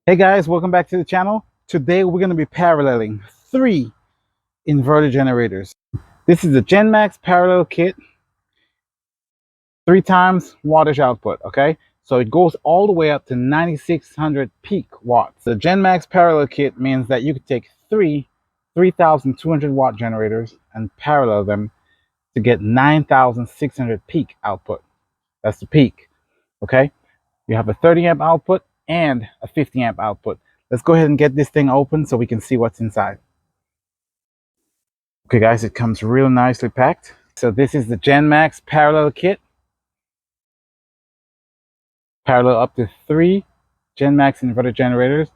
Hey guys, welcome back to the channel. Today we're going to be paralleling three inverter generators. This is the Genmax parallel kit, 3 times wattage output, okay? So it goes all the way up to 9600 peak watts. The Genmax parallel kit means that you could take three 3200 watt generators and parallel them to get 9600 peak output. That's the peak, okay? You have a 30 amp output and a 50 amp output. Let's go ahead and get this thing open so we can see what's inside. Okay guys, it comes real nicely packed. So this is the Genmax parallel kit. Parallel up to three Genmax inverter generators.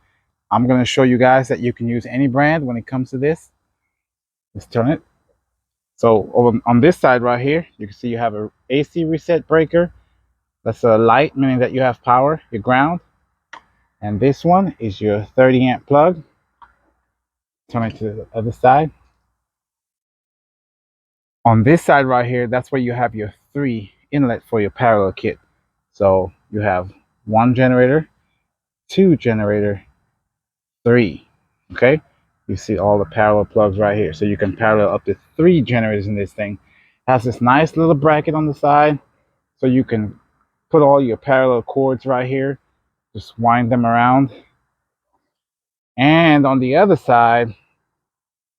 I'm going to show you guys that you can use any brand when it comes to this. Let's turn it. So over on this side right here, you can see you have a AC reset breaker. That's a light, meaning that you have power, your ground. And this one is your 30 amp plug. Turn it to the other side. On this side right here, that's where you have your three inlet for your parallel kit. So you have one generator, two generator, three. Okay, you see all the parallel plugs right here. So you can parallel up to three generators in this thing. It has this nice little bracket on the side, so you can put all your parallel cords right here. Just wind them around. And on the other side,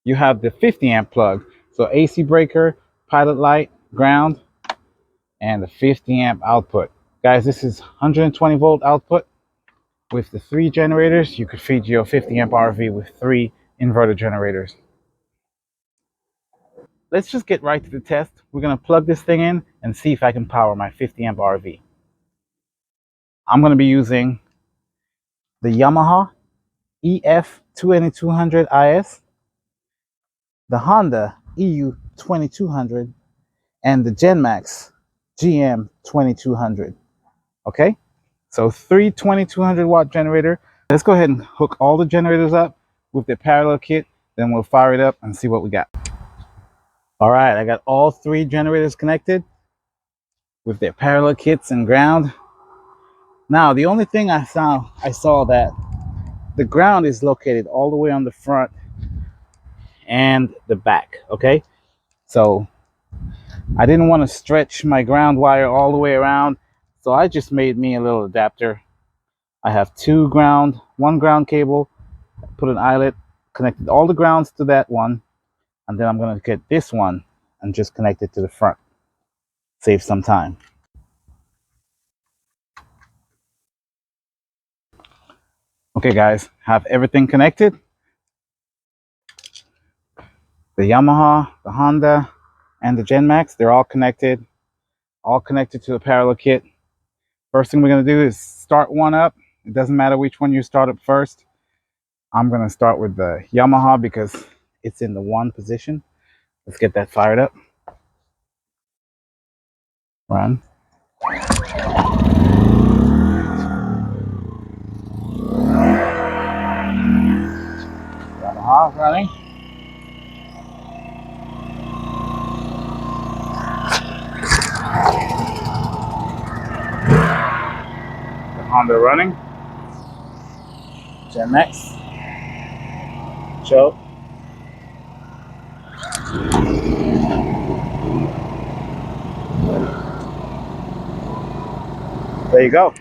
you have the 50 amp plug. So AC breaker, pilot light, ground, and the 50 amp output. Guys, this is 120 volt output. With the three generators, you could feed your 50 amp RV with three inverter generators. Let's just get right to the test. We're going to plug this thing in and see if I can power my 50 amp RV. I'm going to be using the Yamaha EF2200 IS, the Honda EU2200, and the Genmax GM2200. Okay, so three 2200 watt generator. Let's go ahead and hook all the generators up with the parallel kit, then we'll fire it up and see what we got. All right, I got all three generators connected with their parallel kits and ground. Now, the only thing I saw that the ground is located all the way on the front and the back, okay? So I didn't want to stretch my ground wire all the way around, so I just made me a little adapter. I have one ground cable, put an eyelet, connected all the grounds to that one, and then I'm going to get this one and just connect it to the front. Save some time. Okay guys, have everything connected. The Yamaha, the Honda, and the Genmax, they're all connected to the parallel kit. First thing we're going to do is start one up. It doesn't matter which one you start up first. I'm going to start with the Yamaha because it's in the one position. Let's get that fired up. Run. Yamaha running. The Honda running. Genmax. Choke. There you go.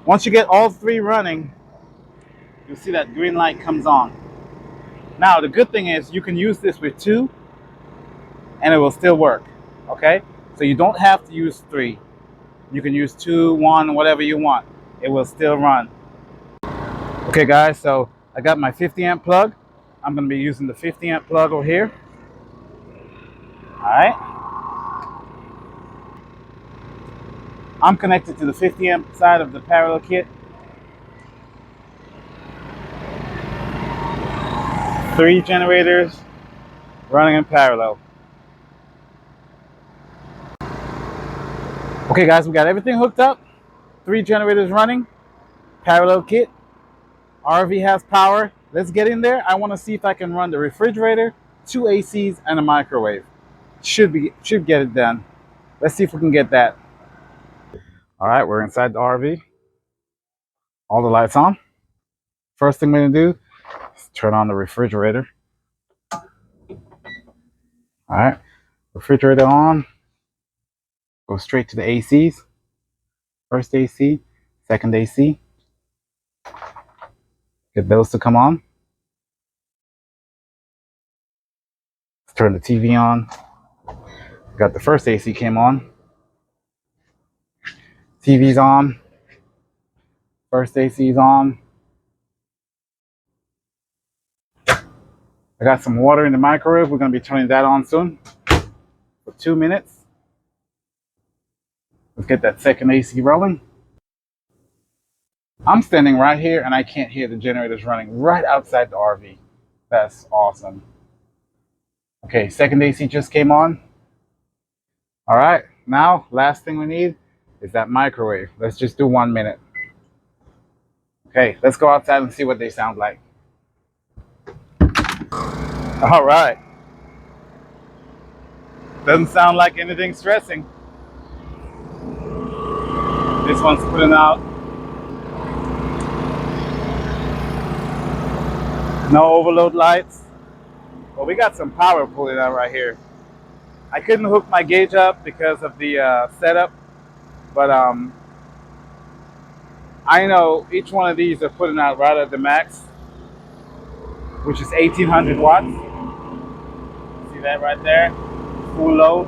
Once you get all three running, you'll see that green light comes on. Now, the good thing is you can use this with two and it will still work, okay? So you don't have to use three. You can use two, one, whatever you want. It will still run. Okay guys, so I got my 50 amp plug. I'm gonna be using the 50 amp plug over here. All right. I'm connected to the 50 amp side of the parallel kit. Three generators running in parallel. Okay guys, we got everything hooked up. Three generators running, parallel kit. RV has power. Let's get in there. I want to see if I can run the refrigerator, two ACs, and a microwave. Should get it done. Let's see if we can get that. All right, we're inside the RV. All the lights on. First thing we're gonna do is turn on the refrigerator. All right, refrigerator on. Go straight to the ACs. First AC, second AC. Get those to come on. Let's turn the TV on. Got the first AC came on. TV's on. First AC's on. I got some water in the microwave. We're going to be turning that on soon for 2 minutes. Let's get that second AC rolling. I'm standing right here and I can't hear the generators running right outside the RV. That's awesome. Okay, second AC just came on. All right, now last thing we need is that microwave. Let's just do 1 minute. Okay, let's go outside and see what they sound like. All right. Doesn't sound like anything stressing. This one's putting out no overload lights. Well, we got some power pulling out right here. I couldn't hook my gauge up because of the setup, but I know each one of these are putting out right at the max, which is 1800 watts. See that right there? Full load.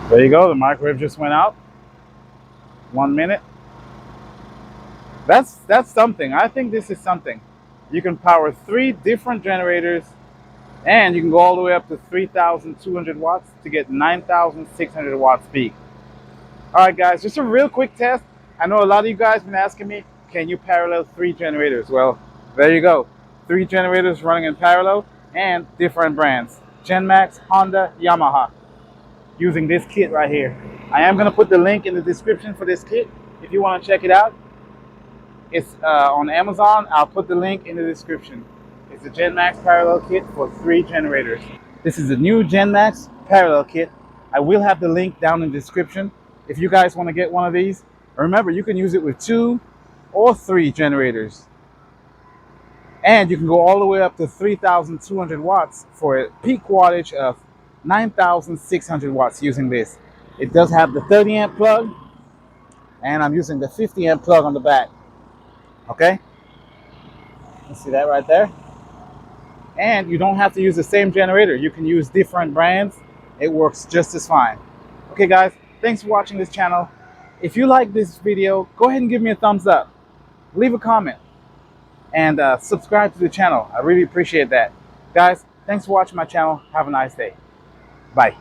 There you go, the microwave just went out. 1 minute. That's something. I think this is something. You can power 3 different generators and you can go all the way up to 3,200 watts to get 9,600 watts peak. All right, guys, just a real quick test. I know a lot of you guys have been asking me, can you parallel 3 generators? Well, there you go. 3 generators running in parallel and different brands. Genmax, Honda, Yamaha. Using this kit right here. I am going to put the link in the description for this kit if you want to check it out. It's on Amazon. I'll put the link in the description. It's a Genmax parallel kit for 3 generators. This is the new Genmax parallel kit. I will have the link down in the description if you guys want to get one of these. Remember, you can use it with 2 or 3 generators. And you can go all the way up to 3,200 watts for a peak wattage of 9,600 watts using this. It does have the 30 amp plug, and I'm using the 50 amp plug on the back. Okay? You see that right there? And you don't have to use the same generator. You can use different brands. It works just as fine. Okay, guys, thanks for watching this channel. If you like this video, go ahead and give me a thumbs up. Leave a comment. And subscribe to the channel. I really appreciate that. Guys, thanks for watching my channel. Have a nice day. Bye.